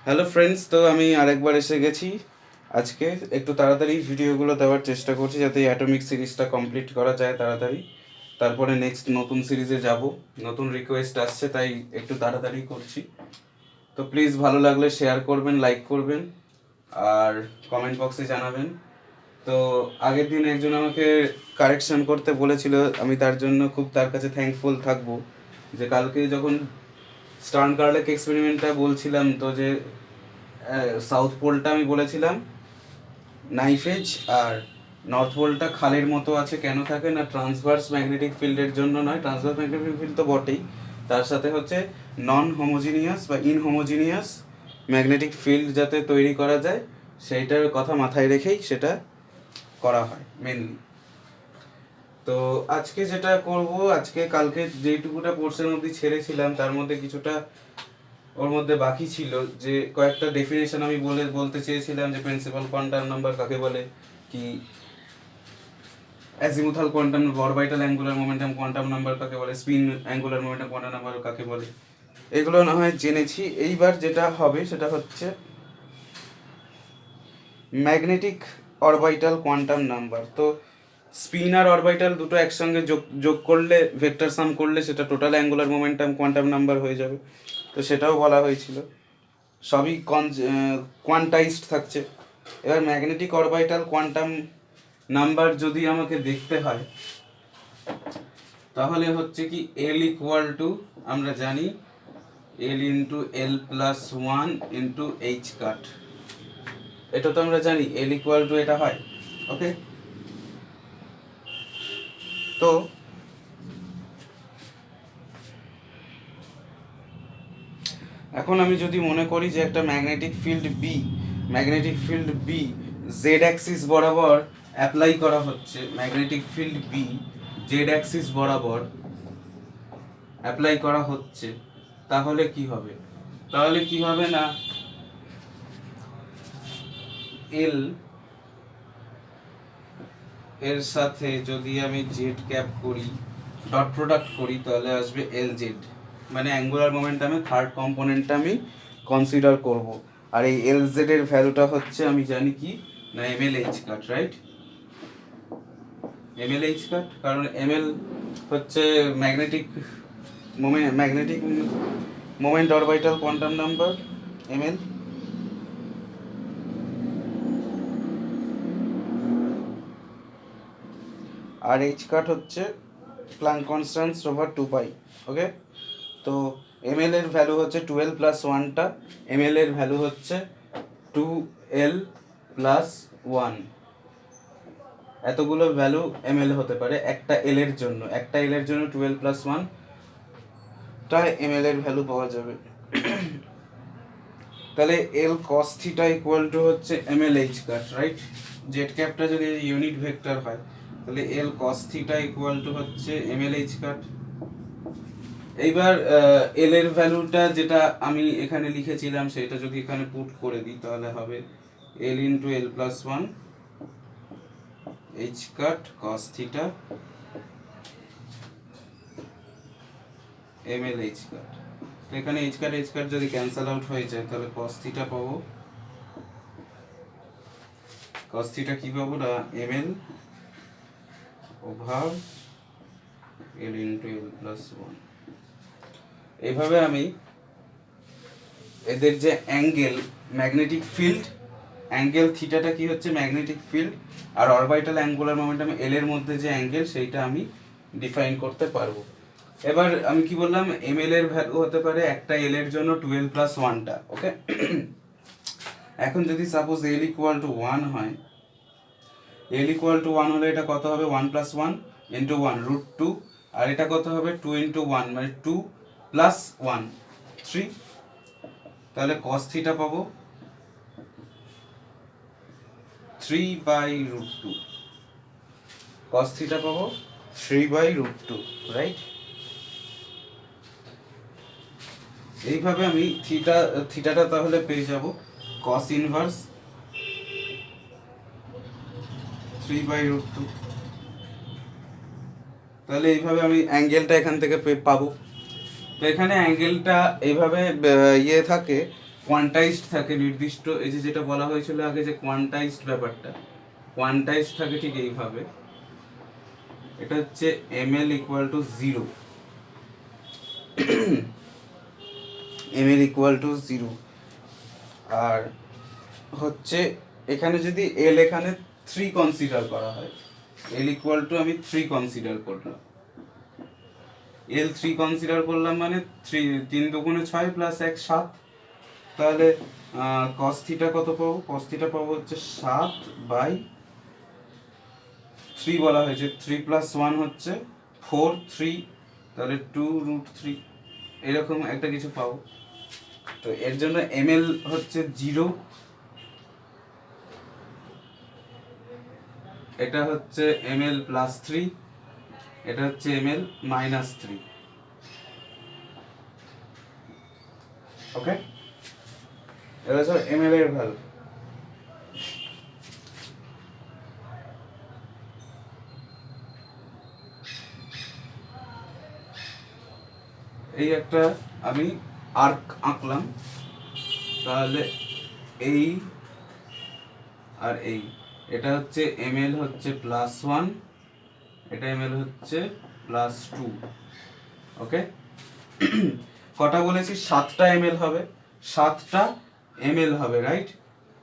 Hello friends, তো আমি আরেকবার এসে গেছি। আজকে একটু তাড়াতাড়ি ভিডিওগুলো দেওয়ার চেষ্টা করছি যাতে অ্যাটমিক সিরিজটা কমপ্লিট করা যায় তাড়াতাড়ি। তারপরে নেক্সট নতুন সিরিজে যাব। নতুন রিকোয়েস্ট আসছে, তাই একটু তাড়াতাড়ি করছি। তো প্লিজ ভালো লাগলে শেয়ার করবেন, লাইক করবেন, আর কমেন্ট বক্সে জানাবেন। তো আগের দিন একজন আমাকে কারেকশন করতে বলেছিল, আমি তার জন্য খুব তার কাছে থ্যাঙ্কফুল থাকবো। যে কালকে যখন স্টার্ন কার্লেক এক্সপেরিমেন্টটা বলছিলাম, তো যে সাউথ পোলটা আমি বলেছিলাম নাইফেজ, আর নর্থ পোলটা খালের মতো আছে। কেন থাকে না, ট্রান্সভার্স ম্যাগনেটিক ফিল্ডের জন্য নয়, ট্রান্সভার্স ম্যাগনেটিক ফিল্ড তো বটেই, তার সাথে হচ্ছে নন হোমোজিনিয়াস বা ইনহোমোজিনিয়াস ম্যাগনেটিক ফিল্ড যাতে তৈরি করা যায় সেইটার কথা মাথায় রেখেই সেটা করা হয় মেনলি। তো আজকে যেটা করব, আজকে কালকে যেটুকুটা পোর্শন অবধি ছেড়েছিলাম তার মধ্যে কিছুটা ওর মধ্যে বাকি ছিল। যে কয়েকটা ডেফিনেশন আমি বলতে চেয়েছিলাম, যে প্রিন্সিপাল কোয়ান্টাম নাম্বার কাকে বলে, কি azimuthal quantum orbital angular momentum quantum number কাকে বলে, spin angular momentum quantum number কাকে বলে, এগুলো না হয় জেনেছি। এইবার যেটা হবে সেটা হচ্ছে ম্যাগনেটিক অরবিটাল কোয়ান্টাম নাম্বার। তো স্পিন আর অরবিটাল দুটো একসঙ্গে যোগ যোগ করলে, ভেক্টর সাম করলে সেটা total angular momentum quantum number হয়ে যাবে। তো সেটাও বলা হয়েছিল, সবই কোয়ান্টাইজড থাকছে। এবার ম্যাগনেটিক অরবিটাল কোয়ান্টাম নাম্বার যদি আমাকে দেখতে হয়, তাহলে হচ্ছে কি এল ইকুয়াল টু, আমরা জানি এল into L plus one into H কাট। এটা তো আমরা জানি এল ইকুয়াল টু এটা হয়। ওকে, তো এখন আমি যদি মনে করি যে একটা magnetic field B Z axis বরাবর অ্যাপ্লাই করা হচ্ছে, magnetic field B Z axis বরাবর অ্যাপ্লাই করা হচ্ছে, তাহলে কি হবে? তাহলে কি হবে না, এল এর সাথে যদি আমি জেড ক্যাপ করি, ডট প্রোডাক্ট করি, তাহলে আসবে এল জেড, মানে অ্যাঙ্গুলার মোমেন্টামে থার্ড কম্পোনেন্টটা আমি কনসিডার করব। আর এই এল জেড এর ভ্যালুটা হচ্ছে, আমি জানি কি না, M L H cut, right? M L H cut, কারণ এম এল হচ্ছে magnetic moment orbital quantum number, M L. আর এইচ কাট হচ্ছে Planck constant over 2 pi. Okay, তো এম এল এর ভ্যালু হচ্ছে 12 প্লাস ওয়ানটা, এম এল এর ভ্যালু হচ্ছে 2l প্লাস ওয়ান। এতগুলো ভ্যালু এম এল হতে পারে একটা এল এর জন্য, একটা এল এর জন্য 12 প্লাস ওয়ান টা এম এল এর ভ্যালু পাওয়া যাবে। তাহলে এল কস থিটা ইকুয়াল টু হচ্ছে M L H cut, right? Z ক্যাপটা যদি ইউনিট ভেক্টর হয়, তাহলে এল কস থিটা ইকুয়াল টু হচ্ছে এম এল এইচ কাট। এইবার এল এর ভ্যালুটা যেটা আমি এখানে লিখেছিলাম সেটা যদি এখানে পুট করে দিই, তাহলে হবে L into L plus one H cut cos theta M L H cut. এখানে এইচ কাট যদি ক্যান্সেল আউট হয়ে যায়, তাহলে কস থিটা পাবো। কস থিটা কি পাবো না, এম এল ওভার এল ইন্টু এল প্লাস ওয়ান। এইভাবে আমি এদের যে অ্যাঙ্গেল, ম্যাগনেটিক ফিল্ড অ্যাঙ্গেল থিটাটা কি হচ্ছে ম্যাগনেটিক ফিল্ড, আর অরবিটাল অ্যাঙ্গুলার মোমেন্টাম এল এর মধ্যে যে অ্যাঙ্গেল, সেইটা আমি ডিফাইন করতে পারবো। এবার আমি কি বললাম, এম এল এর ভ্যালু হতে পারে একটা এল এর জন্য 12 প্লাস ওয়ানটা। ওকে, এখন যদি সাপোজ এল ইকুয়াল টু ওয়ান হয়, এল ইকুয়াল টু ওয়ান হলে এটা কত হবে, 1 plus one into one root two, আর এটা কত হবে 2 ইন্টু ওয়ান, মানে 2 প্লাস ওয়ান 3। তাহলে কস থিটা পাবো 3/√2, cos থিটা পাবো 3/√2, রাইট? এইভাবে আমি থিটাটা তাহলে পেয়ে যাব cos ইনভার্স 3/√2। তাহলে এইভাবে আমি অ্যাঙ্গেলটা এখান থেকে পাবো। তো এখানে অ্যাঙ্গেলটা এইভাবে ইয়ে থাকে, কোয়ান্টাইজড থাকে নির্দিষ্ট, এই যে যেটা বলা হয়েছিল আগে যে কোয়ান্টাইজড ব্যাপারটা, কোয়ান্টাইজড থাকে ঠিক এইভাবে, এটা হচ্ছে ml equal two 0, ml equal two 0। আর হচ্ছে এখানে যদি l এখানে 3 কনসিডার করা হয়, l ইকুয়াল টু আমি 3 কনসিডার করলাম, l 3 কনসিডার করলাম মানে 3 দুগুণে 6 প্লাস 1 7, তাহলে cos থিটা কত পাবো? cos থিটা পাবো হচ্ছে 7/3 বলা হয়েছে, 3 প্লাস 1 হচ্ছে 4, 3 তাহলে 2√3 এরকম একটা কিছু পাবো। তো এর জন্য ml হচ্ছে 0, এটা হচ্ছে ml প্লাস 3, এটা হচ্ছে ml মাইনাস 3। ওকে, এটা হচ্ছে ml এর ভ্যালু। এই একটা আমি আর্ক আঁকলাম, তাহলে এই আর এই, এটা হচ্ছে ml হচ্ছে প্লাস 1, এটা ml হচ্ছে প্লাস 2। ওকে, কটা বলেছি? 7টা ml হবে, 7টা ml হবে, রাইট?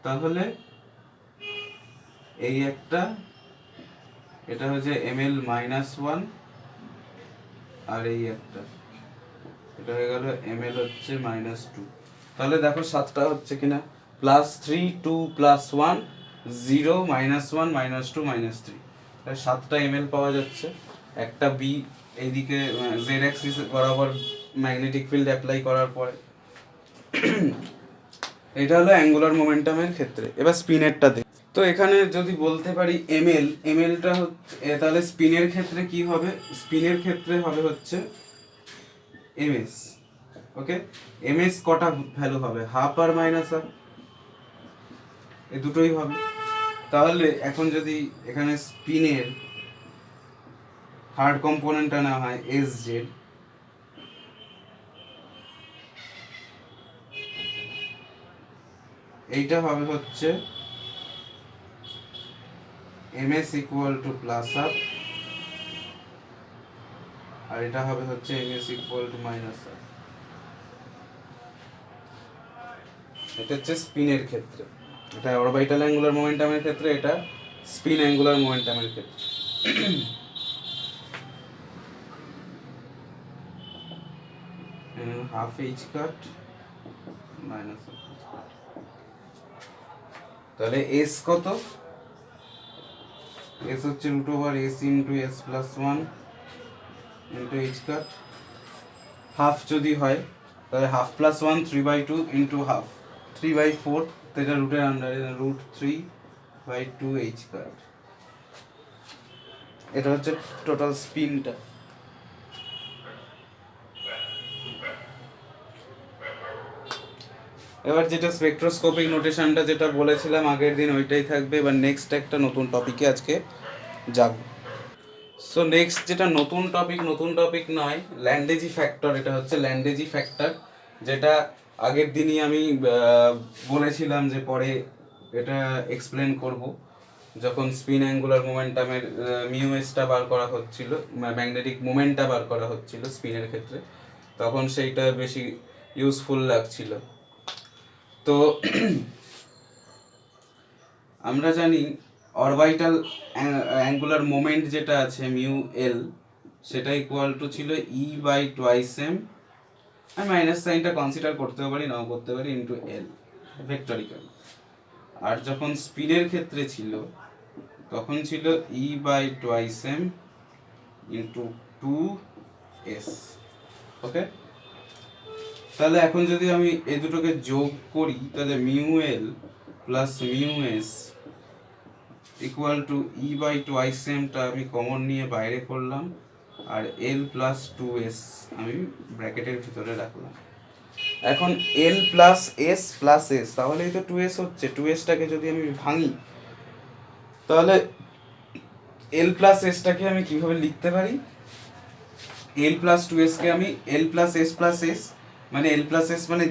তাহলে এই একটা, এটা হচ্ছে ml মাইনাস 1, আর এই একটা, এটা হয়ে গেল ml হচ্ছে মাইনাস 2। তাহলে দেখো 7টা হচ্ছে কিনা, plus 3, 2 plus 1, 0, minus 1, minus 2, minus 3, তাহলে 7টা ml পাওয়া যাচ্ছে। একটা বি এইদিকে z অ্যাক্সিস বরাবর ম্যাগনেটিক ফিল্ড অ্যাপ্লাই করার পরে, এটা হলো অ্যাঙ্গুলার মোমেন্টামের ক্ষেত্রে। এবার স্পিনেরটা দেখ। তো এখানে যদি বলতে পারি mlটা হচ্ছে, তাহলে স্পিনের ক্ষেত্রে কি হবে? স্পিনের ক্ষেত্রে হবে হচ্ছে ms। ওকে, ms কটা ভ্যালু হবে? হাফ আর মাইনাস হাফ, এই দুটোই হবে। তাহলে এখন যদি এখানে স্পিনের হার্ড কম্পোনেন্টটা না হয় sz, এইটা হবে হচ্ছে ms equal to plus half, আর এটা হবে হচ্ছে ms equal to minus half. এটা হচ্ছে স্পিনের ক্ষেত্রে, এটা অরবিটাল অ্যাঙ্গুলার মোমেন্টামের ক্ষেত্রে, এটা স্পিন অ্যাঙ্গুলার মোমেন্টামের ক্ষেত্রে। হাফ এইচ কাট মাইনাস, তাহলে এস কত? এস হচ্ছে root over S into S plus 1 into H cut. Half যদি হয় তাহলে হাফ প্লাস 1 3/2 ইন্টু হাফ 3/4, তো এটা রুটের আন্ডারে √3/2 এইচ কাট। এটা হচ্ছে টোটাল স্পিনটা। এবার যেটা স্পেকট্রোস্কোপিক নোটেশনটা যেটা বলেছিলাম আগের দিন, ওইটাই থাকবে। এবার নেক্সট একটা নতুন টপিকে আজকে যাব। সো নেক্সট যেটা নতুন টপিক নয়, ল্যান্ডেজি ফ্যাক্টর। এটা হচ্ছে ল্যান্ডেজি ফ্যাক্টর, যেটা আগের দিনই আমি বলেছিলাম যে পরে এটা এক্সপ্লেন করব, যখন স্পিন অ্যাঙ্গুলার মোমেন্টামের মিউএসটা বার করা হচ্ছিল, ম্যাগনেটিক মোমেন্টটা বার করা হচ্ছিল স্পিনের ক্ষেত্রে, তখন সেইটা বেশি ইউজফুল লাগছিল। তো আমরা জানি অরবিটাল অ্যাঙ্গুলার মোমেন্ট যেটা আছে মিউ এল, সেটা ইকুয়াল টু ছিল E/2m, আমি মাইনাস সাইনটা কনসিডার করতেও পারি নাও করতে পারি, ইন্টু এল ভেক্টরিক্যাল। আর যখন স্পিনের ক্ষেত্রে ছিল তখন ছিল E/2m ইন্টু 2s। ওকে, তাহলে এখন যদি আমি এই দুটোকে যোগ করি, তাহলে mu L plus mu S equal to E/2m টা আমি কমন নিয়ে বাইরে করলাম, আর এল প্লাস 2s আমি ব্র্যাকেটের ভিতরে রাখলাম। এখন এল প্লাস এস প্লাস এস, তাহলেই তো 2s হচ্ছে। 2sটাকে যদি আমি ভাঙি, তাহলে এল প্লাস এসটাকে আমি কিভাবে লিখতে পারি? এল প্লাস 2s কে আমি এল প্লাস এস প্লাস এস মানে এল প্লাস এস মানে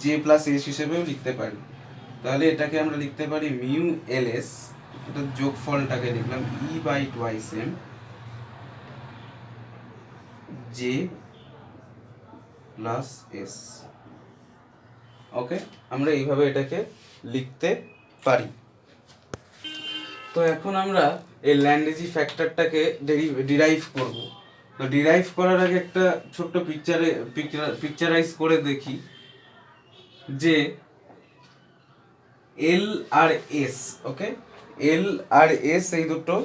জে প্লাস এস হিসেবেও লিখতে পারি। তাহলে এটাকে আমরা লিখতে পারি মিউ এল এস, এটা যোগফলটাকে লিখলাম E by twice M J plus S. Okay, আমরা এইভাবে এটাকে লিখতে পারি। তো এখন আমরা এই ল্যান্ডেজি ফ্যাক্টরটাকে ডিরাইভ করব। তো ডিরাইভ করার আগে একটা ছোট্ট পিকচারাইজ করে দেখি যে এল আর এস, ওকে, এল আর এস এই দুটো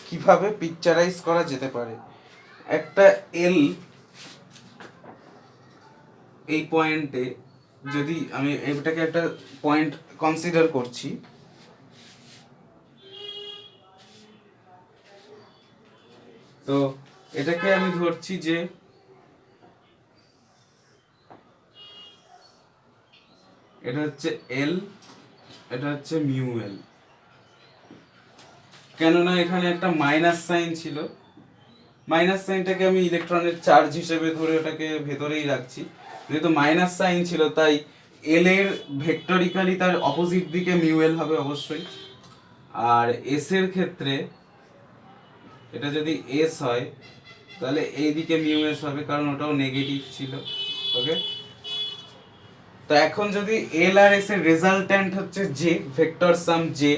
কিভাবে পিকচারাইজ করা যেতে পারে। একটা এল এই পয়েন্টে, যদি আমি এটাকে একটা পয়েন্ট কনসিডার করছি, তো এটাকে আমি ধরছি যে এটা হচ্ছে এল, এটা হচ্ছে মিউ এল। কেননা এখানে একটা মাইনাস সাইন ছিল, মাইনাস সাইনটাকে আমি ইলেকট্রনের চার্জ হিসেবে ধরে ওটাকে ভেতরেই রাখছি। যেহেতু মাইনাস সাইন ছিল তাই এল এর ভেক্টরিক্যালি তার অপোজিট দিকে মিউ এল হবে অবশ্যই। আর এস এর ক্ষেত্রে এটা যদি এস হয় তাহলে এই দিকে মিউ এস হবে, কারণ ওটাও নেগেটিভ ছিল। ওকে, তো এখন যদি এল আর এস এর রেজাল্ট্যান্ট হচ্ছে জে, ভেক্টর সাম জে,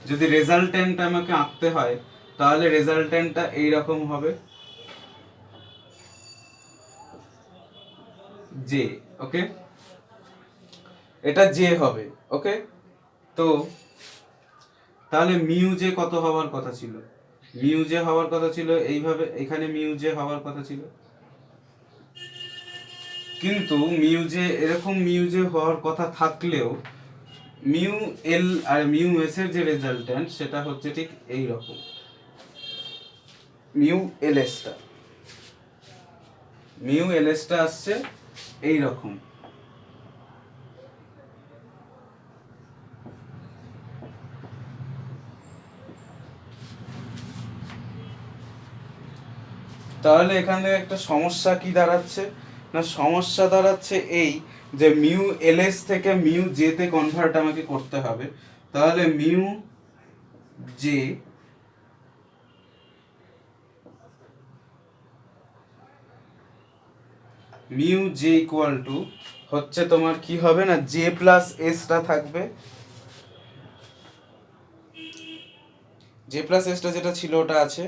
যদি রেজাল্ট্যান্ট আমাকে আঁকতে হয় তাহলে রেজাল্ট্যান্টটা এইরকম হবে জে। ওকে, এটা জে হবে। ওকে, তো তাহলে মিউ জে কত হওয়ার কথা ছিল? মিউ জে হওয়ার কথা ছিল এইভাবে, এখানে মিউ জে হওয়ার কথা ছিল, কিন্তু মিউ জে এরকম মিউ জে হওয়ার কথা থাকলেও মিউ এল আর মিউ এস এর যে রেজাল্ট্যান্ট সেটা হচ্ছে ঠিক এই রকম, মিউ এল এসটা, মিউ এল এসটা আসছে এই রকম। তাহলে এখানে একটা সমস্যা কি দাঁড়াচ্ছে না, সমস্যা দাঁড়াচ্ছে এই যে মিউ এল এস থেকে মিউ জে তে কনভার্ট আমাকে করতে হবে। তাহলে মিউ জে ইকুয়াল টু হচ্ছে তোমার কি হবে না, জে প্লাস এসটা থাকবে, জে প্লাস এসটা যেটা ছিল ওটা আছে,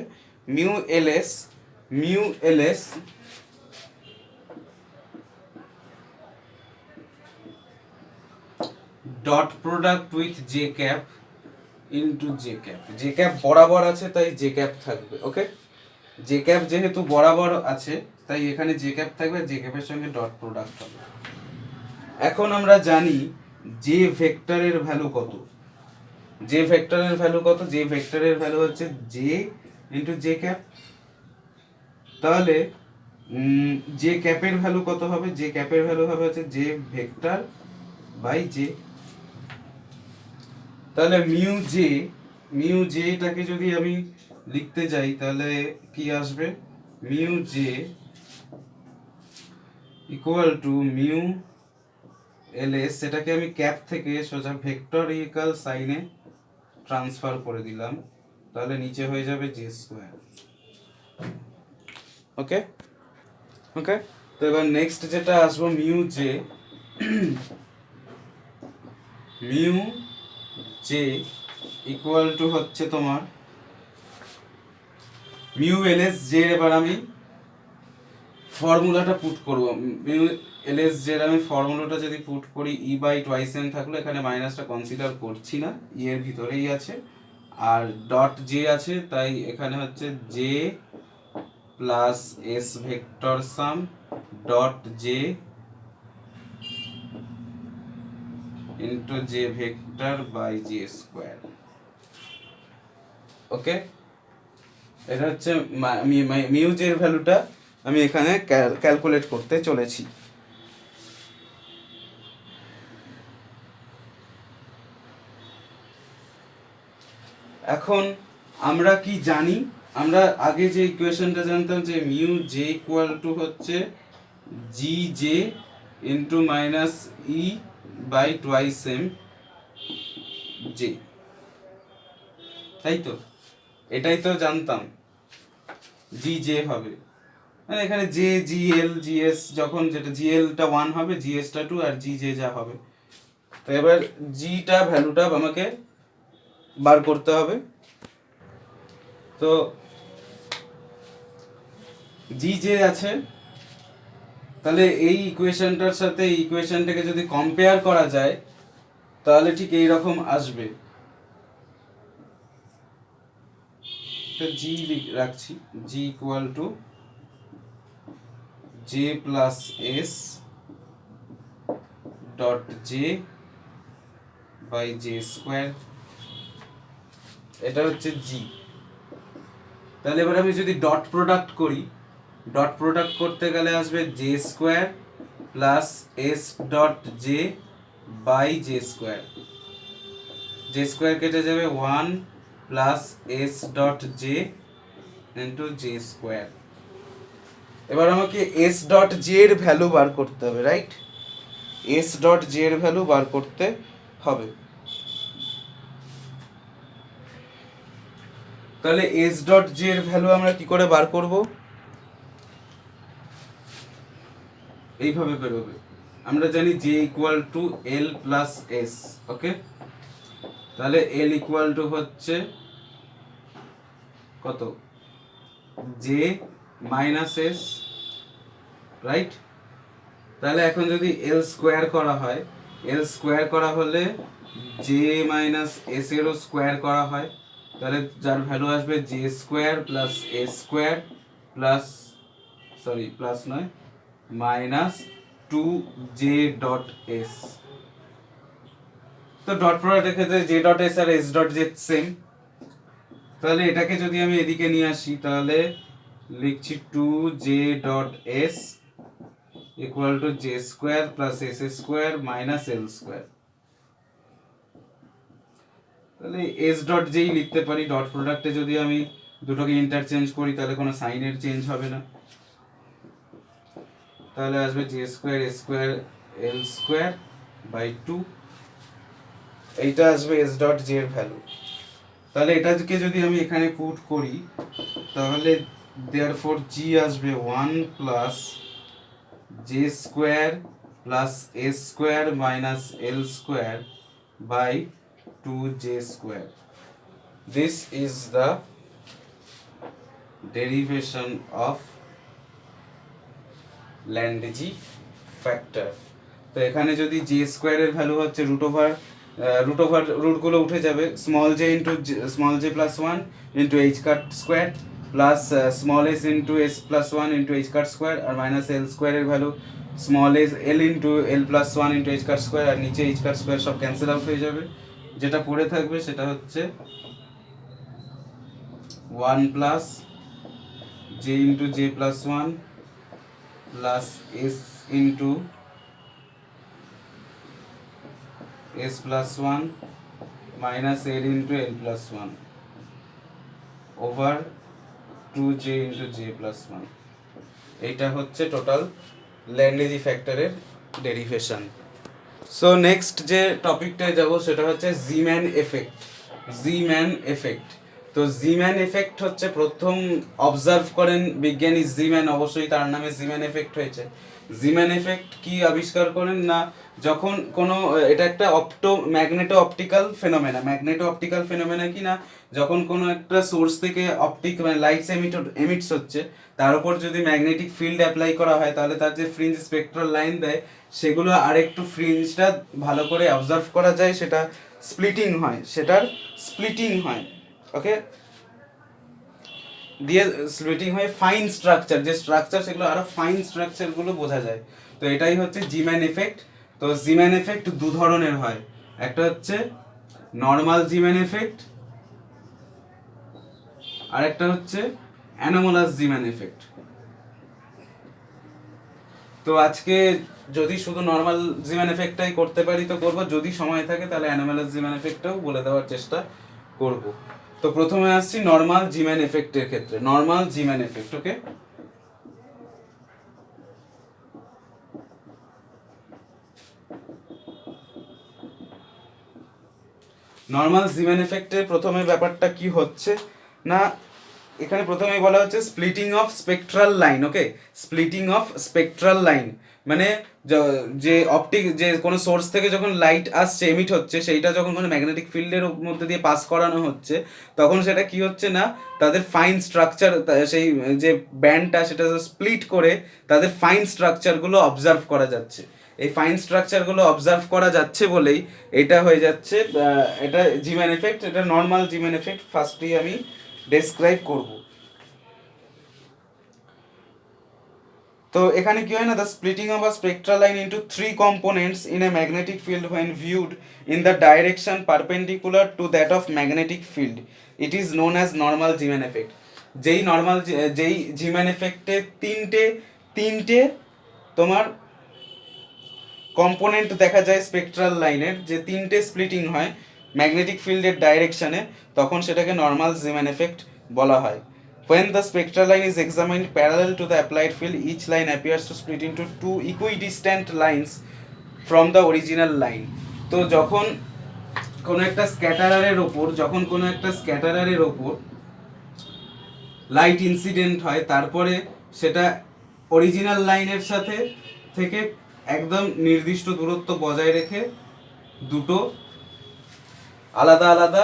mu L S dot product with J cap into J cap. J cap বরাবর আছে তাই জে ক্যাপ থাকবে। ওকে, জে ক্যাপ যেহেতু বরাবর আছে তাই এখানে জে ক্যাপ থাকবে, জে ক্যাপের সঙ্গে ডট প্রোডাক্ট হবে। এখন আমরা জানি জে ভেক্টরের ভ্যালু কত, জে ভেক্টরের ভ্যালু কত, জে ভেক্টরের ভ্যালু হচ্ছে জে ইনটু জে ক্যাপ। তাহলে জে ক্যাপের ভ্যালু কত হবে, জে ক্যাপের ভ্যালু হবে হচ্ছে জে ভেক্টর বাই জে। তাহলে মিউ জেটাকে যদি আমি লিখতে যাই তাহলে কি আসবে, mu J equal two mu L S, সেটাকে আমি ক্যাপ থেকে সোজা ভেক্টরিক্যাল সাইনে ট্রান্সফার করে দিলাম, তাহলে নিচে হয়ে যাবে জে স্কোয়ার। ওকে, ওকে, তো এবার নেক্সট যেটা আসবো মিউ জে ইকুয়াল টু হচ্ছে তোমার মিউ এল এস জে। এবার আমি ফর্মুলাটা পুট করব, মিউ এল এস জে আমি ফর্মুলাটা যদি পুট করি, ই বাই টুয়াইস এন থাকলো, এখানে মাইনাসটা কনসিডার করছি না, ই এর ভিতরেই আছে, আর ডট জে আছে তাই এখানে হচ্ছে J plus S vector sum dot J into J vector by J square. Okay, এটা হচ্ছে মিউ জে এর ভ্যালুটা আমি এখানে ক্যালকুলেট করতে চলেছি। এখন আমরা কি জানি, আমরা আগে যে ইকুয়েশনটা জানতাম যে মিউ জে ইকুয়াল টু হচ্ছে G J into minus E by twice M J, তাই তো? এটাই তো জানতাম, জি জে হবে, মানে এখানে জে জি এল জি এস, যখন যেটা জি এলটা 1 হবে, জি এসটা 2, আর জি জে যা হবে। তো এবার জিটা ভ্যালুটা আমাকে বার করতে হবে। তো জি জে আছে, তাহলে এই ইকুয়েশনটার সাথে এই ইকুয়েশনটাকে যদি কম্পেয়ার করা যায় তাহলে ঠিক এই রকম আসবে। তো জি রাখছি, G equal to J plus S dot J by J square, এটা হচ্ছে জি। তাহলে এবার আমি যদি ডট প্রোডাক্ট করি, ডট প্রোডাক্ট করতে গেলে আসবে J square plus S dot J by J square, J square কেটে যাবে 1 plus S dot J into J square. এবার আমাকে এস ডট জে এর ভ্যালু বার করতে হবে, রাইট? এস ডট জে এর ভ্যালু বার করতে হবে। তাহলে এস ডট জে এর ভ্যালু আমরা কি করে বার করব? এইভাবে বেরোবে, আমরা জানি J equal to L plus S, okay? তাহলে এল ইকুয়াল টু হচ্ছে কত? J minus S, right? তাহলে এখন যদি এল স্কোয়ার করা হয়, এল স্কোয়ার করা হলে জে মাইনাস এস এরও স্কোয়ার করা হয়, তাহলে যার ভ্যালু আসবে জে স্কোয়ার প্লাস এ স্কোয়ার প্লাস, সরি প্লাস নয়, মাইনাস 2 জে ডট এস। তো ডট প্রোডাক্টের ক্ষেত্রে জে ডট এস আর এস ডট জে সেম, তাহলে এটাকে যদি আমি এদিকে নিয়ে আসি তাহলে লিখছি 2 J dot S equal to J square plus S square minus L square. তাহলে এস ডট জেই লিখতে পারি, ডট প্রোডাক্টে যদি আমি দুটোকে ইন্টারচেঞ্জ করি তাহলে কোনো সাইনের চেঞ্জ হবে না, তাহলে আসবে J square S square L square by 2, এইটা আসবে এস ডট জে এর ভ্যালু। তাহলে এটাকে যদি আমি এখানে পুট করি তাহলে দেয়ারফর জি আসবে 1 plus J square plus S square minus L square by 2 J square. This is the derivation of Landry factor. তো এখানে যদি জে স্কোয়ারের ভ্যালু হচ্ছে রুটগুলো উঠে যাবে, small J into small J plus 1 into H cut square plus small S into S plus 1 into H cut square, আর minus L স্কোয়ারের value small S L into L plus 1 into H cut square, আর নিচে H cut square সব cancel out হয়ে যাবে। যেটা পড়ে থাকবে সেটা হচ্ছে 1 plus J into J plus 1 plus S into S plus 1 minus L into L plus 1 over 2 J into J plus 1। এইটা হচ্ছে টোটাল ল্যান্ডেজি ফ্যাক্টরের ডেরিভেশন। সো নেক্সট যে টপিকটায় যাব সেটা হচ্ছে জিম্যান এফেক্ট। জিম্যান এফেক্ট, তো জিম্যান এফেক্ট হচ্ছে প্রথম অবজার্ভ করেন বিজ্ঞানী জিম্যান, অবশ্যই তার নামে জিম্যান এফেক্ট হয়েছে। জিম্যান এফেক্ট কি আবিষ্কার করেন না, যখন কোনো, এটা একটা ম্যাগনেটো অপটিক্যাল ফেনোমেনা কি না, যখন কোনো একটা সোর্স থেকে মানে লাইটস এমিটস হচ্ছে, তার উপর যদি ম্যাগনেটিক ফিল্ড অ্যাপ্লাই করা হয় তাহলে তার যে ফ্রিঞ্জ স্পেকট্রাল লাইন দেয় সেগুলো আরেকটু ফ্রিঞ্জটা ভালো করে অবজার্ভ করা যায়, সেটা স্প্লিটিং হয়, ওকে, দিয়ে স্প্লিটিং হয় ফাইন স্ট্রাকচার, যে স্ট্রাকচার সেগুলো আরো ফাইন স্ট্রাকচারগুলো বোঝা যায়। তো এটাই হচ্ছে জিম্যান এফেক্ট। তো জিম্যান এফেক্ট দু ধরনের হয়, একটা হচ্ছে নর্মাল জিম্যান এফেক্ট আর একটা হচ্ছে অ্যানোমালাস জিম্যান এফেক্ট। তো আজকে যদি শুধু নর্মাল জিম্যান এফেক্টটাই করতে পারি তো করব, যদি সময় থাকে তাহলে অ্যানোমালাস জিম্যান এফেক্টটাও বলে দেওয়ার চেষ্টা করব। তো প্রথমে আসছি নর্মাল জিম্যান এফেক্টের ক্ষেত্রে। নর্মাল জিম্যান এফেক্ট, ওকে, নর্মাল জিমেন এফেক্টে প্রথমে ব্যাপারটা কি হচ্ছে না, এখানে প্রথমেই বলা হচ্ছে splitting of spectral line. Okay, splitting of spectral line মানে যে অপটিক যে কোনো সোর্স থেকে যখন লাইট আসছে, এমিট হচ্ছে, সেইটা যখন কোনো ম্যাগনেটিক ফিল্ডের মধ্যে দিয়ে পাস করানো হচ্ছে, তখন সেটা কি হচ্ছে না, তাদের ফাইন স্ট্রাকচার, সেই যে ব্যান্ডটা সেটা স্প্লিট করে তাদের ফাইন স্ট্রাকচারগুলো অবজার্ভ করা যাচ্ছে। এই ফাইন স্ট্রাকচারগুলো অবজার্ভ করা যাচ্ছে বলেই এটা হয়ে যাচ্ছে, এটা জিমেন এফেক্ট। এটা নর্মাল জিমেন এফেক্ট ফার্স্টেই আমি ডেসক্রাইব করব। তো এখানে কি হয় না, the splitting of a spectral line into three components in a magnetic field when viewed in the direction perpendicular to that of magnetic field, it is known as normal Jimin effect. যেই Jimin এফেক্টে তিনটে তোমার component দেখা যায় spectral লাইনের, যে তিনটে splitting হয় magnetic ফিল্ডের ডাইরেকশনে, তখন সেটাকে নর্মাল জিমেন এফেক্ট বলা হয়। When the spectral line is examined parallel to the applied field, each line appears to split into two equidistant lines from the original line. তো যখন কোনো একটা স্ক্যাটারারের ওপর লাইট ইনসিডেন্ট হয়, তারপরে সেটা অরিজিনাল লাইনের সাথে থেকে একদম নির্দিষ্ট দূরত্ব বজায় রেখে দুটো আলাদা আলাদা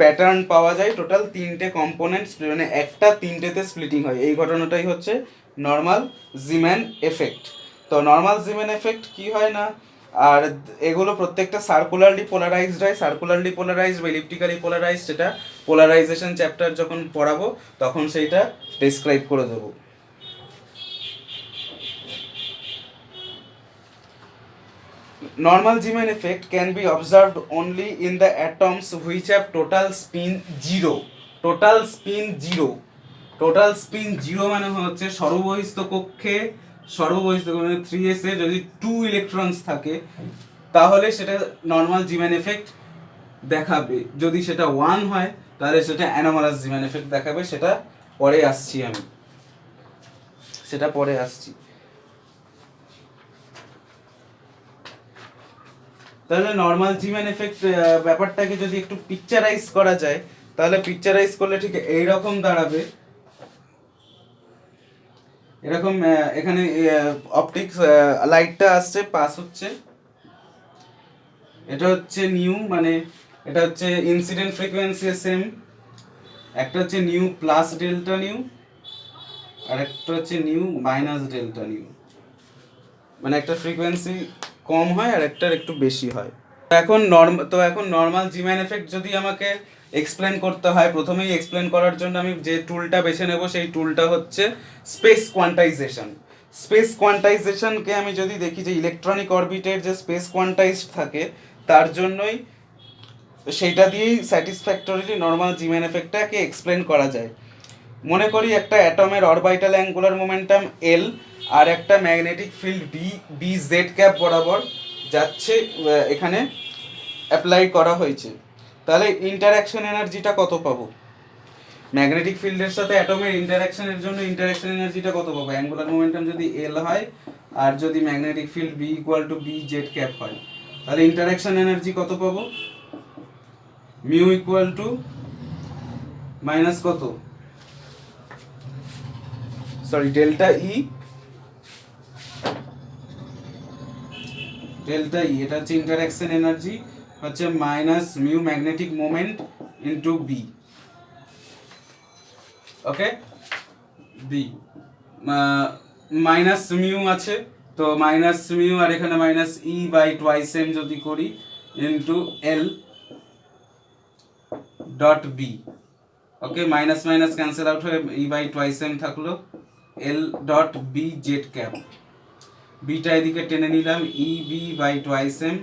প্যাটার্ন পাওয়া যায়। টোটাল তিনটে কম্পোনেন্টস, মানে একটা তিনটেতে স্প্লিটিং হয়। এই ঘটনাটাই হচ্ছে নর্মাল জিমেন এফেক্ট। তো নর্মাল জিমেন এফেক্ট কি হয় না, আর এগুলো প্রত্যেকটা সার্কুলারলি পোলারাইজড হয়। সার্কুলারলি পোলারাইজড বা ইলিপ্টিক্যালি পোলারাইজড, সেটা পোলারাইজেশন চ্যাপ্টার যখন পড়াবো তখন সেইটা ডেসক্রাইব করে দেবো। Normal Zeeman effect can be observed only in the atoms which have total spin 0. Total spin 0. Total spin 0 মানে হচ্ছে সর্ববহিস্থ কক্ষে মানে 3s এ যদি 2 ইলেকট্রনস থাকে তাহলে সেটা নর্মাল জিমেন এফেক্ট দেখাবে। যদি সেটা 1 হয় তাহলে সেটা অ্যানোমালাস জিমেন এফেক্ট দেখাবে। সেটা পরে আসছি। তাহলে নর্মাল জিমেন এফেক্ট ব্যাপারটাকে যদি একটু পিকচারাইজ করা যায়, তাহলে পিকচারাইজ করলে ঠিক এইরকম দাঁড়াবে। এরকম এখানে অপটিক্স লাইটটা আসছে, পাস হচ্ছে, এটা হচ্ছে নিউ, মানে এটা হচ্ছে ইনসিডেন্ট ফ্রিকোয়েন্সি সেম, একটা হচ্ছে নিউ প্লাস ডেল্টা নিউ, আর একটা হচ্ছে নিউ মাইনাস ডেল্টা নিউ। মানে একটা ফ্রিকোয়েন্সি কম হয় আর একটার একটু বেশি হয়। এখন নর্মাল জিম্যান এফেক্ট যদি আমাকে এক্সপ্লেন করতে হয়, প্রথমেই এক্সপ্লেন করার জন্য আমি যে টুলটা বেছে নেব সেই টুলটা হচ্ছে স্পেস কোয়ান্টাইজেশন। স্পেস কোয়ান্টাইজেশনকে আমি যদি দেখি যে ইলেকট্রনিক অরবিটের যে স্পেস কোয়ান্টাইজড থাকে, তার জন্যই সেইটা দিয়েই স্যাটিসফ্যাক্টরিলি নর্মাল জিম্যান এফেক্টটাকে এক্সপ্লেন করা যায়। মনে করি একটা অ্যাটমের অরবিটাল অ্যাঙ্গুলার মোমেন্টাম এল আর একটা magnetic field B Z cap বরাবর যাচ্ছে, এখানে অ্যাপ্লাই করা হয়েছে। তাহলে ইন্টারঅ্যাকশন এনার্জিটা কত পাবো? ম্যাগনেটিক ফিল্ডের সাথে অ্যাটমের ইন্টারঅ্যাকশনের জন্য ইন্টারঅ্যাকশন এনার্জিটা কত পাবো? অ্যাঙ্গুলার মোমেন্টাম যদি এল হয় আর যদি magnetic field B equal to B Z cap হয়, তাহলে ইন্টারঅ্যাকশন এনার্জি কত পাবো? মিউ ইকুয়াল টু মাইনাস কত, সরি ডেল্টা ই, এটা হচ্ছে ইন্টারঅ্যাকশন এনার্জি, হচ্ছে minus mu magnetic moment into B. Okay, B minus mu আছে, তো মাইনাস মিউ আর এখানে minus E by twice M যদি করি into L dot B. Okay, minus minus cancel out হয়ে ই বাই টুয়াইস এম থাকলো, এল dot B Z cap, beta এদিকে টেনে নিলাম, E B by twice M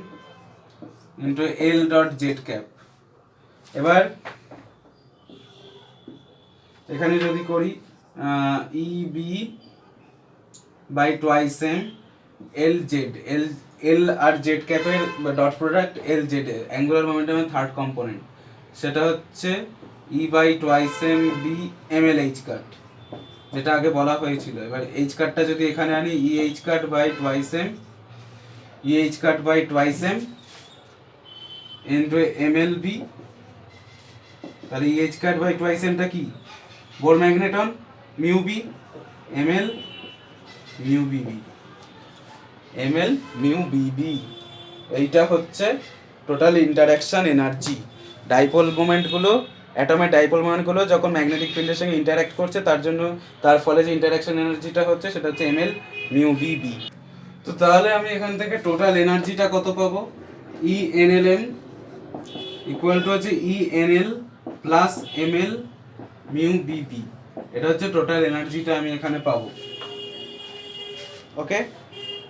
into L dot Z cap. এবার এখানে যদি করি E B by twice M L Z, L আর জেড ক্যাপের dot product L Z, angular মোমেন্টামের থার্ড কম্পোনেন্ট, সেটা হচ্ছে E by twice M B M L H cut, যেটা আগে বলা হয়েছিল। এবার এইচ কাটটা যদি এখানে আনি, E H cut by twice M into mlb, তাহলে EH কাট বাই টুয়াইস এমটা কি Bohr magneton mu B ml mu B B, ml mu B B. এইটা হচ্ছে টোটাল ইন্টারঅ্যাকশন এনার্জি। ডাইপোল মোমেন্টগুলো, অ্যাটমের ডাইপোল মোমেন্টগুলো যখন ম্যাগনেটিক ফিল্ডের সঙ্গে ইন্টারঅ্যাক্ট করছে তার জন্য তার ফলে যে ইন্টারঅ্যাকশন এনার্জিটা হচ্ছে সেটা হচ্ছে ml মিউ বিবি। তো তাহলে আমি এখান থেকে টোটাল এনার্জিটা কত পাবো, ENLM ইকুয়াল টু হচ্ছে ENL প্লাস ml মিউ বিবি। এটা হচ্ছে টোটাল এনার্জিটা আমি এখানে পাবো। ওকে,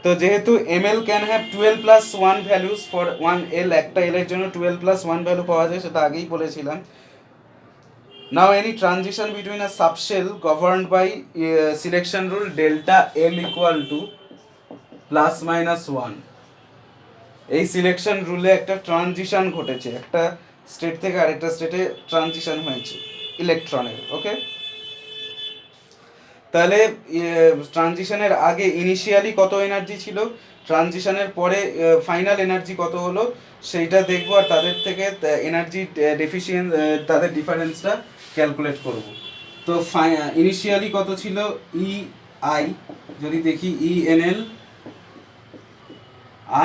তো যেহেতু ml can have 12 plus 1 values for 1 l, একটা l এর জন্য 12 প্লাস 1 ভ্যালু পাওয়া যায়, সেটা আগেই বলেছিলাম। Now any transition between a subshell governed by selection rule delta l equal to plus minus 1। এই সিলেকশন রুলে একটা ট্রানজিশন ঘটেছে, একটা স্টেট থেকে আরেকটা স্টেটে ট্রানজিশন হয়েছে ইলেকট্রনের। ওকে, তাহলে ট্রানজিশনের আগে ইনিশিয়ালি কত এনার্জি ছিল, ট্রানজিশনের পরে ফাইনাল এনার্জি কত হলো সেইটা দেখবো, আর তাদের থেকে এনার্জি ডেফিসিয়েন্স, তাদের ডিফারেন্সটা ক্যালকুলেট করব। তো ইনিশিয়ালি কত ছিল EI, যদি দেখি ENL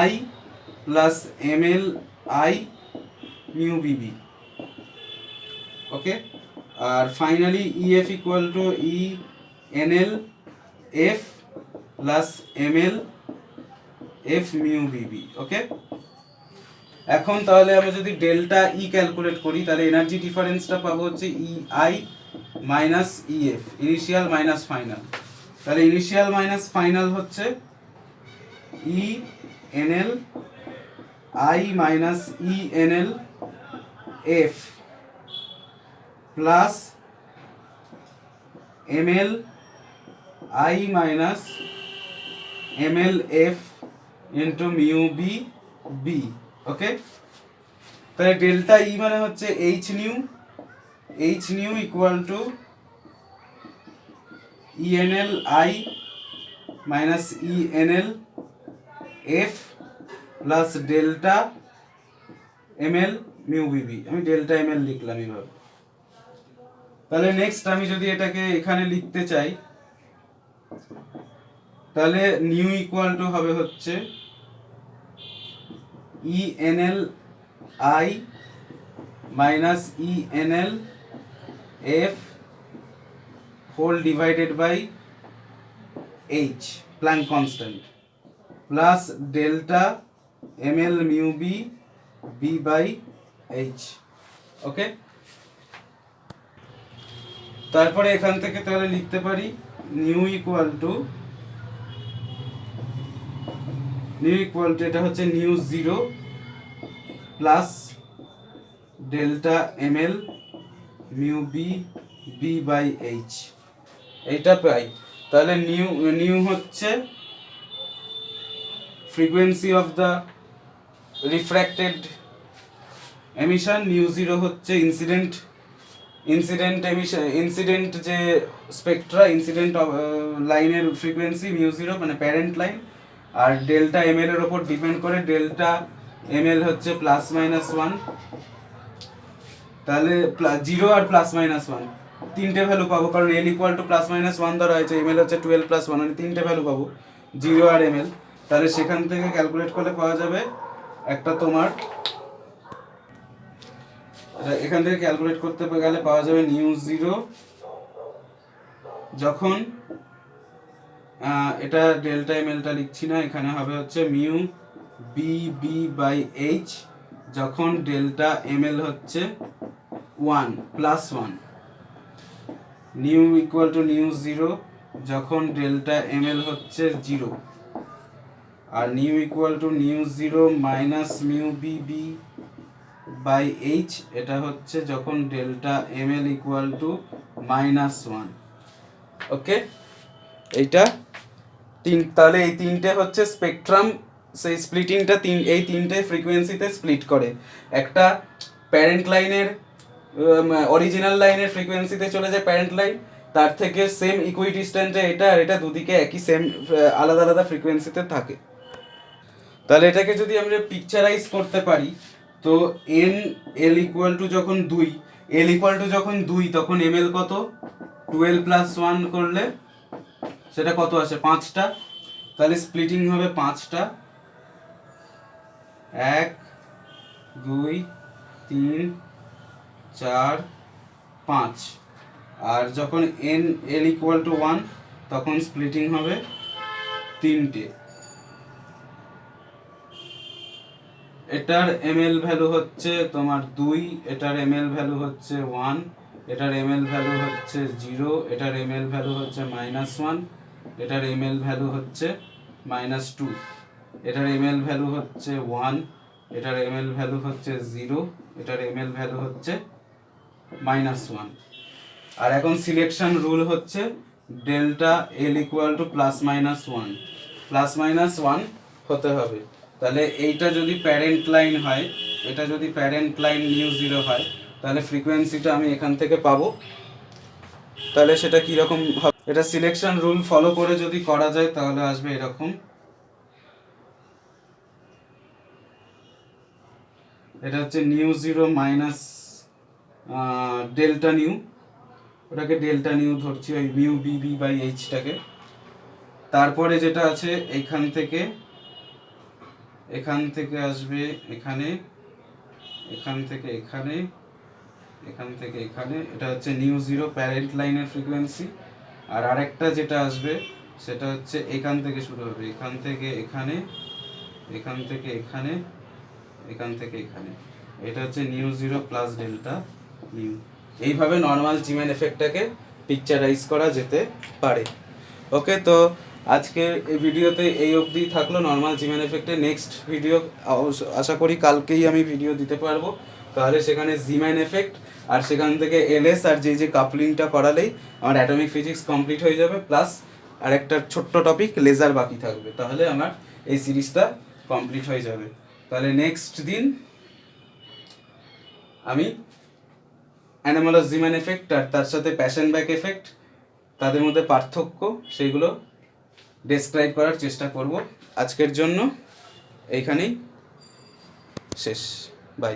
I প্লাস ml I mu B B. Okay, আর finally EF equal to ENL F plus ml F mu B B. Okay, এখন তাহলে আমরা যদি ডেল্টা E ক্যালকুলেট করি তাহলে এনার্জি ডিফারেন্সটা পাবো হচ্ছে EI minus EF, initial minus final. তাহলে ইনিশিয়াল মাইনাস ফাইনাল হচ্ছে ENL I minus ENL F plus ml I minus ml F into mu B B. Okay, তাহলে ডেল্টা E মানে হচ্ছে H nu equal to ENL I minus ENL F plus delta ml mu B B. আমি delta ml লিখলাম এইভাবে। তাহলে next আমি যদি এটাকে এখানে লিখতে চাই তাহলে নিউ ইকুয়াল টু হবে হচ্ছে ENL I minus ENL F whole divided by H Planck constant plus delta ml mu B B by H। Okay, তারপরে এখান থেকে তাহলে লিখতে পারি নিউ ইকুয়াল টু এটা হচ্ছে nu 0 plus delta ml mu B B by H, এইটা পাই। তাহলে নিউ হচ্ছে frequency of the refracted emission, nu 0 হচ্ছে ইনসিডেন্ট এমিশন, ইনসিডেন্ট যে স্পেকট্রা, ইনসিডেন্ট লাইনের ফ্রিকোয়েন্সি মিউ 0 মানে প্যারেন্ট লাইন, আর ডেল্টা ml এর উপর ডিপেন্ড করে ডেল্টা ml হচ্ছে প্লাস মাইনাস 1। তাহলে 0 আর প্লাস মাইনাস 1 তিনটে ভ্যালু পাবো, কারণ l equal to plus minus 1 ধরা হয়েছে, ml হচ্ছে 12 প্লাস 1, মানে তিনটে ভ্যালু পাবো 0 আর ml। তাহলে সেখান থেকে ক্যালকুলেট করলে পাওয়া যাবে একটা তোমার, এখান থেকে ক্যালকুলেট করতে গেলে পাওয়া যাবে নিউ 0 যখন এটা ডেল্টা mlটা লিখছি না, এখানে হবে হচ্ছে mu B B by H যখন ডেল্টা ml হচ্ছে 1 plus 1, nu equal to nu 0 যখন ডেল্টা ml হচ্ছে 0, আর nu equal to nu 0 minus mu B B by H, এটা হচ্ছে যখন delta ml equal to minus 1। Okay, এইটা তাহলে এই তিনটে হচ্ছে স্পেকট্রাম, সেই স্প্লিটিংটা এই তিনটে ফ্রিকোয়েন্সিতে স্প্লিট করে। একটা প্যারেন্ট লাইনের অরিজিনাল লাইনের ফ্রিকোয়েন্সিতে চলে যায় প্যারেন্ট লাইন, তার থেকে সেম ইকুইডিস্ট্যান্সে এটা আর এটা দুদিকে একই সেম আলাদা আলাদা ফ্রিকোয়েন্সিতে থাকে। তাহলে এটাকে যদি আমরা পিকচারাইজ করতে পারি তো এন এল ইকুয়াল টু যখন 2, এল ইকুয়াল টু যখন 2 তখন এম এল কত, 12 প্লাস 1 করলে সেটা কত আসে, 5টা। তাহলে স্প্লিটিং হবে 5টা, 1 2 3 4 5। আর যখন এন এল ইকুয়াল টু 1 তখন স্প্লিটিং হবে 3টে। এটার এমএল ভ্যালু হচ্ছে তোমার 2, এটার এমএল ভ্যালু হচ্ছে 1, এটার এমএল ভ্যালু হচ্ছে 0, এটার এমএল ভ্যালু হচ্ছে -1, এটার এমএল ভ্যালু হচ্ছে -2, এটার এমএল ভ্যালু হচ্ছে 1, এটার এমএল ভ্যালু হচ্ছে 0, এটার এমএল ভ্যালু হচ্ছে -1। আর এখন সিলেকশন রুল হচ্ছে ডেল্টা এল ইকুয়াল টু +-1, +-1 হতে হবে। তাহলে এইটা যদি প্যারেন্ট লাইন হয়, এটা যদি প্যারেন্ট লাইন μ0 হয়, তাহলে ফ্রিকোয়েন্সিটা আমি এখান থেকে পাবো। তাহলে সেটা কীরকম হবে, এটা সিলেকশন রুল ফলো করে যদি করা যায় তাহলে আসবে এরকম। এটা হচ্ছে μ0 মাইনাস ডেল্টা নিউ, ওটাকে ডেল্টা নিউ ধরছি, ওই মিউ বিবি বাই এইচটাকে। তারপরে যেটা আছে এখান থেকে আসবে এখানে, এখান থেকে এখানে, এখান থেকে এখানে, এটা হচ্ছে μ0 প্যারেন্ট লাইনের ফ্রিকোয়েন্সি। আর আরেকটা যেটা আসবে সেটা হচ্ছে এখান থেকে শুরু হবে, এখান থেকে এখানে, এখান থেকে এখানে, এখান থেকে এখানে, এটা হচ্ছে μ0 প্লাস ডেল্টা নিউ। এইভাবে নর্মাল জিমেন এফেক্টটাকে পিকচারাইজ করা যেতে পারে। ওকে, তো আজকে এই ভিডিওতে এই অবধি থাকলো নর্মাল জিমেন এফেক্টে। নেক্সট ভিডিও আশা করি কালকেই আমি ভিডিও দিতে পারবো। তাহলে সেখানে জিমেন এফেক্ট আর সেখান থেকে এলএস আর যে কাপলিংটা করালেই আমার অ্যাটমিক ফিজিক্স কমপ্লিট হয়ে যাবে, প্লাস আর একটা ছোট্ট টপিক লেজার বাকি থাকবে। তাহলে আমার এই সিরিজটা কমপ্লিট হয়ে যাবে। তাহলে নেক্সট দিন আমি অ্যানোমালাস জিমেন এফেক্ট আর তার সাথে প্যাশন ব্যাক এফেক্ট, তাদের মধ্যে পার্থক্য, সেইগুলো ডেসক্রাইব করার চেষ্টা করব। আজকের জন্য এইখানেই শেষ, বাই।